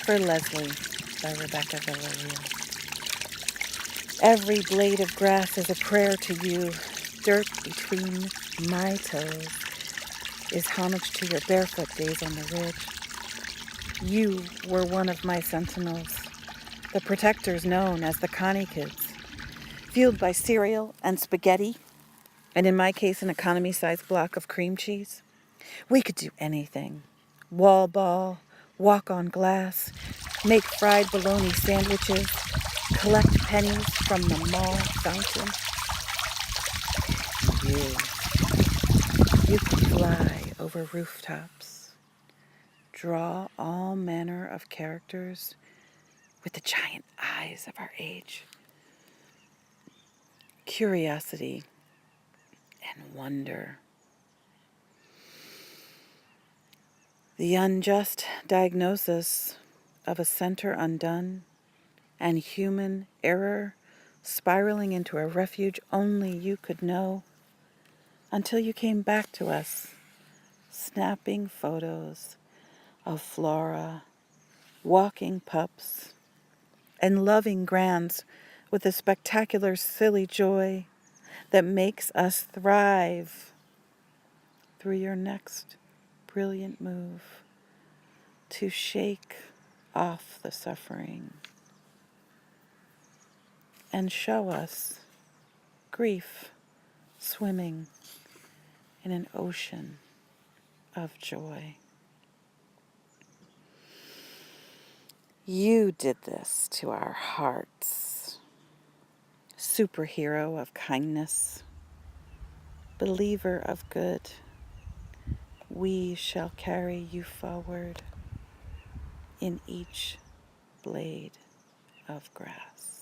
For Leslie by Rebecca Villarreal. Every blade of grass is a prayer to you. Dirt between my toes is homage to your barefoot days on the ridge. You were one of my sentinels, the protectors known as the Connie Kids, fueled by cereal and spaghetti, and in my case, an economy-sized block of cream cheese. We could do anything. Wall ball, walk on glass, make fried bologna sandwiches, collect pennies from the mall fountain. You could fly over rooftops, draw all manner of characters with the giant eyes of our age. Curiosity and wonder. The unjust diagnosis of a center undone and human error spiraling into a refuge only you could know until you came back to us, snapping photos of flora, walking pups, and loving grands with a spectacular silly joy that makes us thrive through your next brilliant move to shake off the suffering and show us grief swimming in an ocean of joy. You did this to our hearts, superhero of kindness, believer of good. We shall carry you forward in each blade of grass.